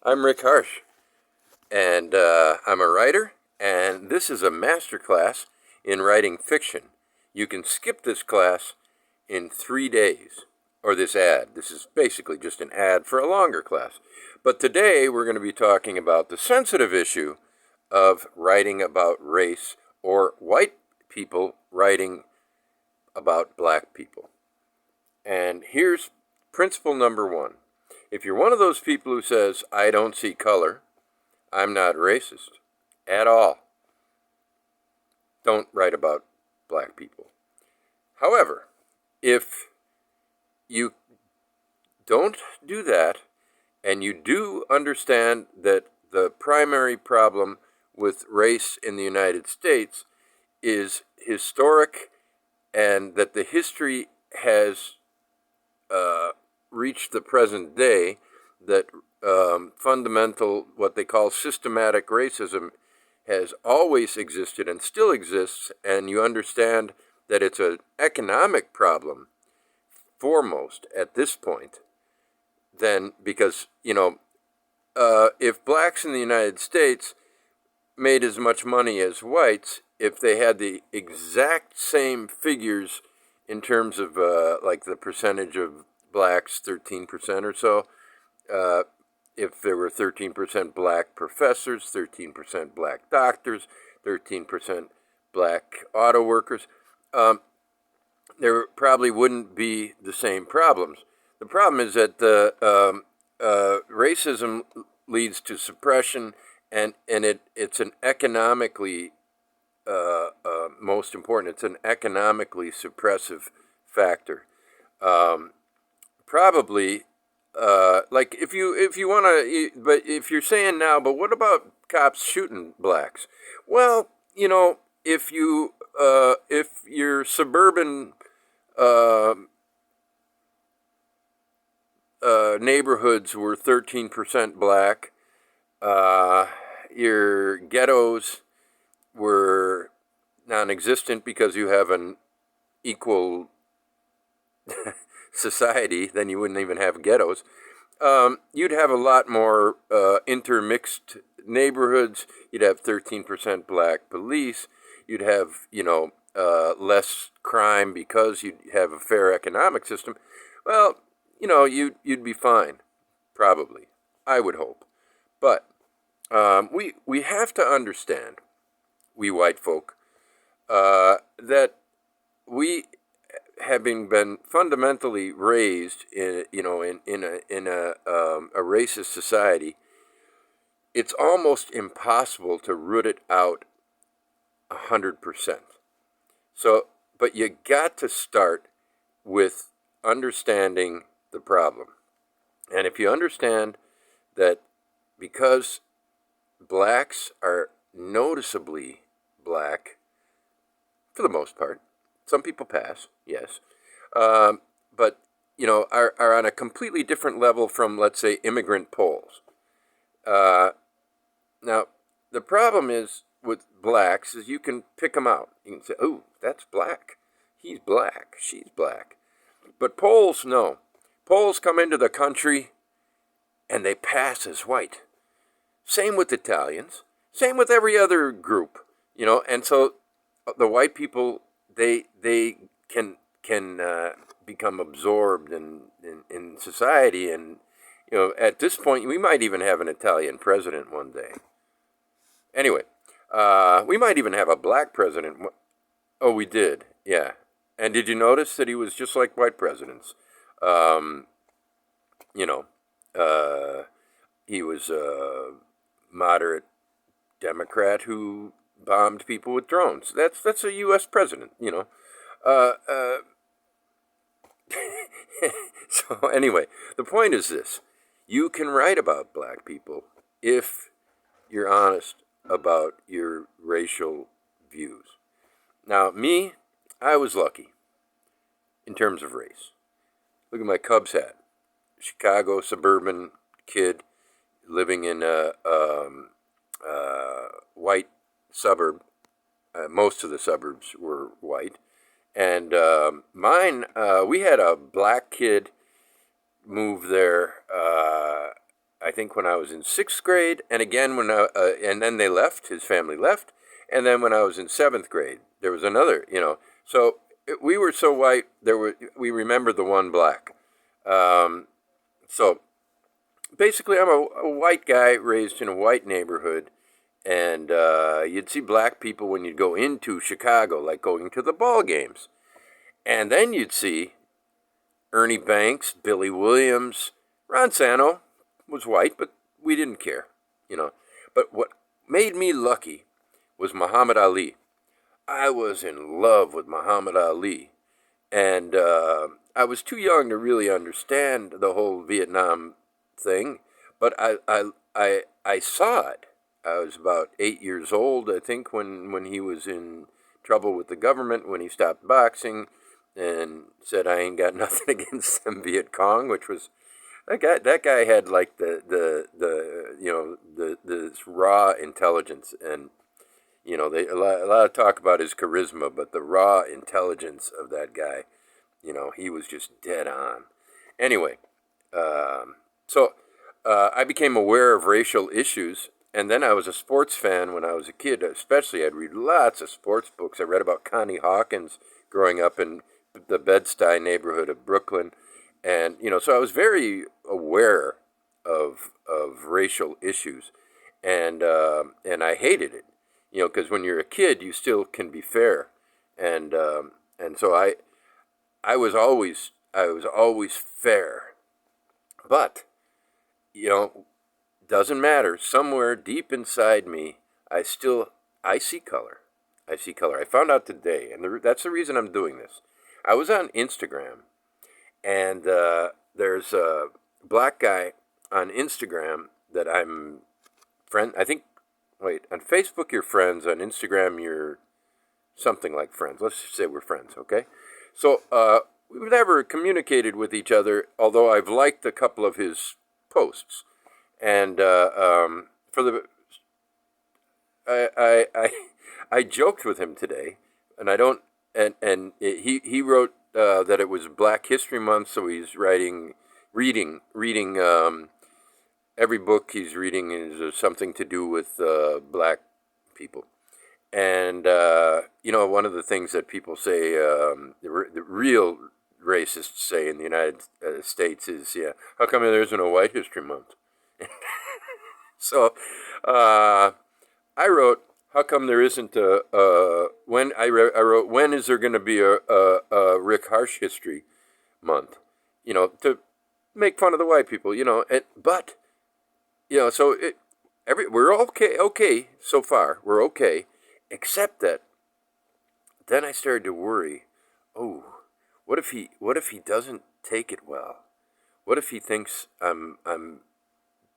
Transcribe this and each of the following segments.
I'm Rick Harsch, and I'm a writer, and this is a master class in writing fiction. You can skip this class in 3 days, or this ad. This is basically just an ad for a longer class. But today we're going to be talking about the sensitive issue of writing about race, or white people writing about black people. And here's principle number one. If you're one of those people who says, I don't see color, I'm not racist at all, don't write about black people. However, if you don't do that, and you do understand that the primary problem with race in the United States is historic, and that the history has reached the present day, that fundamental, what they call systematic racism, has always existed and still exists, and you understand that it's an economic problem foremost at this point, then because, if blacks in the United States made as much money as whites, if they had the exact same figures in terms of like the percentage of blacks, 13% or so, if there were 13% black professors, 13% black doctors, 13% black auto workers, there probably wouldn't be the same problems. The problem is that racism leads to suppression, and it's an economically, most important, it's an economically suppressive factor. Probably, like if you want to, but if you're saying now, but what about cops shooting blacks? Well, if your suburban neighborhoods were 13% black, your ghettos were non-existent because you have an equal society, then you wouldn't even have ghettos. You'd have a lot more intermixed neighborhoods. You'd have 13% black police. You'd have, less crime because you'd have a fair economic system. Well, you'd be fine, probably. I would hope. But we have to understand, we white folk, that we, having been fundamentally raised in a racist society, it's almost impossible to root it out 100%. So, but you got to start with understanding the problem. And if you understand that because blacks are noticeably black, for the most part, some people pass, yes, but are on a completely different level from, let's say, immigrant Poles. Now, the problem is with blacks is you can pick them out. You can say, "Oh, that's black. He's black. She's black." But Poles, no. Poles come into the country and they pass as white. Same with Italians. Same with every other group. And so the white people, they can become absorbed in society, and at this point we might even have an Italian president one day. Anyway, we might even have a black president. Oh, we did, yeah. And did you notice that he was just like white presidents? He was a moderate Democrat who bombed people with drones. That's a U.S. president, So anyway, the point is this. You can write about black people if you're honest about your racial views. Now, me, I was lucky in terms of race. Look at my Cubs hat. Chicago suburban kid living in a white suburb. Most of the suburbs were white. And mine, we had a black kid move there, I think when I was in 6th grade, and again and then they left. His family left, and then when I was in 7th grade, there was another. So we were so white. We remember the one black. So basically, I'm a white guy raised in a white neighborhood, and you'd see black people when you'd go into Chicago, like going to the ball games, and then you'd see Ernie Banks, Billy Williams, Ron Santo was white, but we didn't care. But what made me lucky was Muhammad Ali. I was in love with Muhammad Ali, and I was too young to really understand the whole Vietnam thing, but I saw it. I was about 8 years old, I think, when he was in trouble with the government, when he stopped boxing and said, I ain't got nothing against them Viet Cong, which was, that guy had like this raw intelligence, and a lot of talk about his charisma, but the raw intelligence of that guy, he was just dead on. Anyway, so I became aware of racial issues, and then I was a sports fan when I was a kid. Especially, I'd read lots of sports books. I read about Connie Hawkins growing up in the Bed-Stuy neighborhood of Brooklyn, and so I was very aware of racial issues, and I hated it, because when you're a kid, you still can be fair, and so I was always fair, but doesn't matter. Somewhere deep inside me, I see color. I see color. I found out today, and that's the reason I'm doing this. I was on Instagram, and there's a black guy on Instagram that I'm friend. I think. Wait, on Facebook you're friends. On Instagram you're something like friends. Let's just say we're friends, okay? So we've never communicated with each other, although I've liked a couple of his posts, and for the I joked with him today, and I don't, and he wrote that it was Black History Month, so he's reading. Every book he's reading is something to do with black people. And, one of the things that people say, the real racists say in the United States is, yeah, how come there isn't a White History Month? So I wrote, how come there isn't I wrote, when is there going to be a Rick Harsch History Month? To make fun of the white people, but so we're okay so far. We're okay, except that then I started to worry. Oh, what if he doesn't take it well? What if he thinks I'm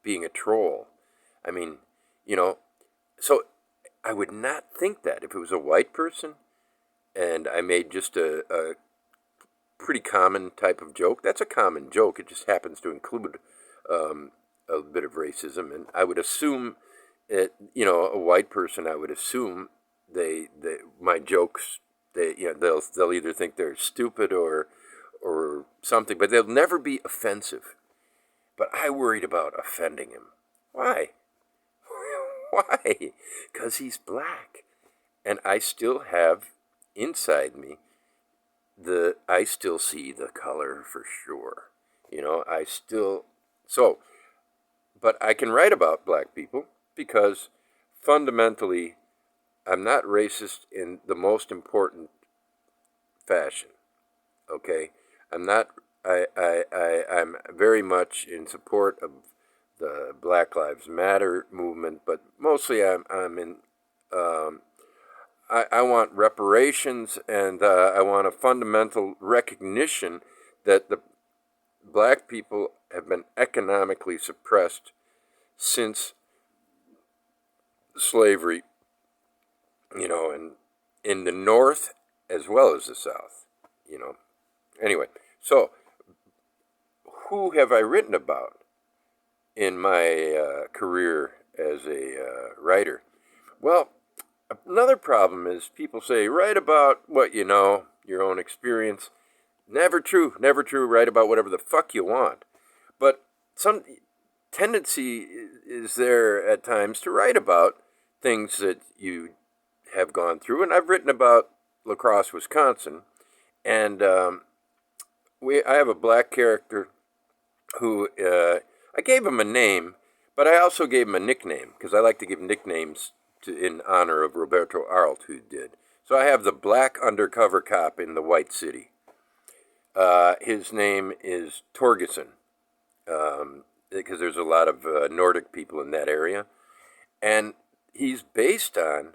being a troll? I mean, so I would not think that if it was a white person, and I made just a pretty common type of joke. That's a common joke. It just happens to include a bit of racism, and I would assume, a white person, I would assume my jokes, they'll either think they're stupid or something, but they'll never be offensive. But I worried about offending him. Why? Why? Because he's black, and I still have inside me I still see the color for sure. But I can write about black people because fundamentally I'm not racist in the most important fashion. Okay? I'm very much in support of the Black Lives Matter movement, but mostly I'm in I want reparations, and I want a fundamental recognition that the black people have been economically suppressed since slavery, and in the North as well as the South, Anyway, so who have I written about in my career as a writer? Well, another problem is people say, write about what you know, your own experience. Never true, never true. Write about whatever the fuck you want. But tendency is there at times to write about things that you have gone through. And I've written about La Crosse, Wisconsin, and I have a black character who I gave him a name, but I also gave him a nickname because I like to give nicknames in honor of Roberto Arlt, who did. So I have the black undercover cop in the White City. His name is Torgerson, because there's a lot of Nordic people in that area. And he's based on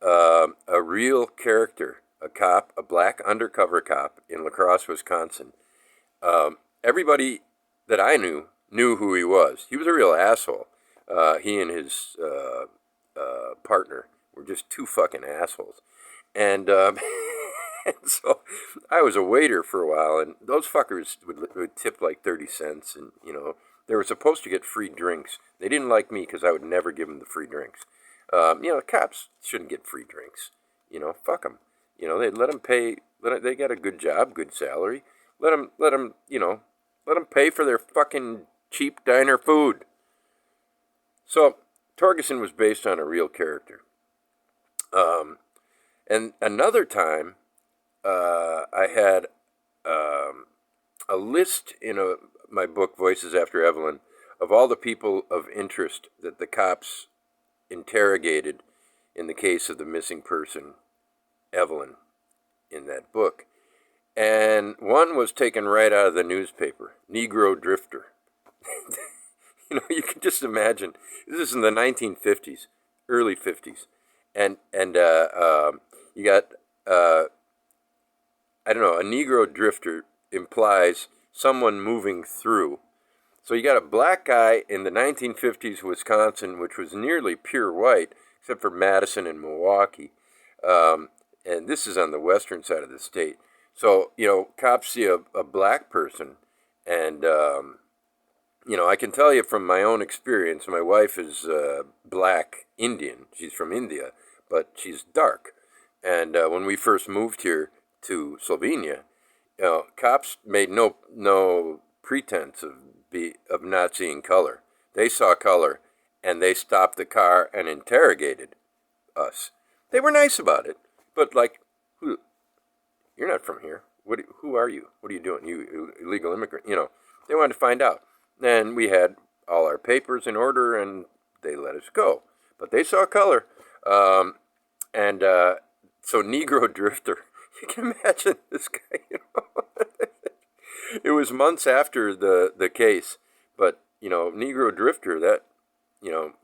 a real character, a cop, a black undercover cop in La Crosse, Wisconsin. Everybody that I knew who he was. He was a real asshole. He and his partner were just two fucking assholes. And, and so I was a waiter for a while, and those fuckers would tip like 30 cents, and, they were supposed to get free drinks. They didn't like me because I would never give them the free drinks. Cops shouldn't get free drinks. Fuck them. They let them pay. They got a good job, good salary. Let them pay for their fucking cheap diner food. So Torgerson was based on a real character. And another time, I had a list in my book, Voices After Evelyn, of all the people of interest that the cops interrogated in the case of the missing person, Evelyn, in that book. And one was taken right out of the newspaper, Negro Drifter. You can just imagine. This is in the 1950s, early 50s. And you got, I don't know, a Negro Drifter implies someone moving through. So you got a black guy in the 1950s Wisconsin, which was nearly pure white, except for Madison and Milwaukee. And this is on the western side of the state. So, cops see a black person, and, I can tell you from my own experience, my wife is black Indian. She's from India, but she's dark. And when we first moved here to Slovenia, cops made no pretense of not seeing color. They saw color, and they stopped the car and interrogated us. They were nice about it, but like, you're not from here. Who are you? What are you doing? You illegal immigrant? They wanted to find out. And we had all our papers in order, and they let us go. But they saw color. And so Negro Drifter, you can imagine this guy, It was months after the case, but, Negro Drifter,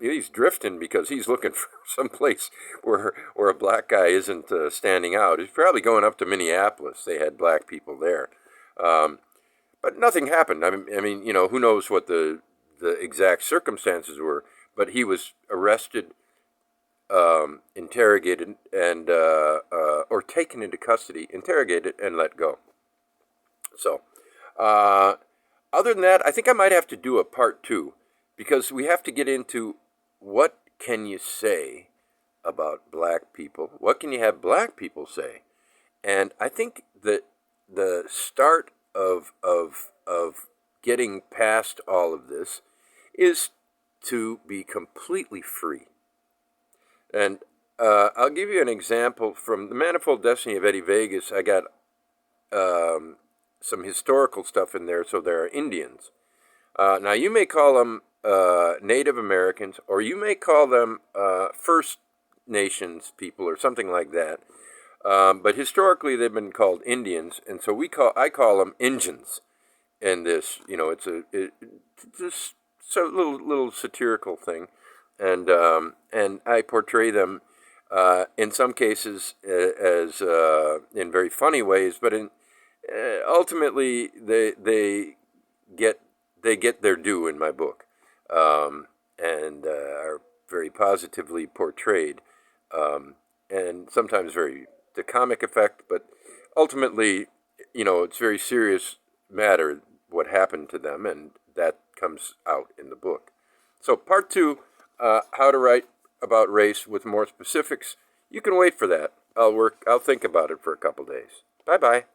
he's drifting because he's looking for some place where a black guy isn't standing out. He's probably going up to Minneapolis. They had black people there. But nothing happened. I mean, who knows what the exact circumstances were, but he was arrested, interrogated, and or taken into custody, interrogated, and let go. So, other than that, I think I might have to do a part 2, because we have to get into what can you say about black people? What can you have black people say? And I think that the start of getting past all of this is to be completely free. And I'll give you an example from The Manifold Destiny of Eddie Vegas. I got some historical stuff in there. So there are Indians. Now, you may call them Native Americans, or you may call them First Nations people or something like that. But historically, they've been called Indians, and so I call them Injuns. And this, it's just a little satirical thing, and I portray them in some cases as in very funny ways, but ultimately they get their due in my book, and are very positively portrayed, and sometimes very the comic effect, but ultimately, it's very serious matter what happened to them, and that comes out in the book. So part 2, how to write about race with more specifics. You can wait for that. I'll think about it for a couple days. Bye-bye.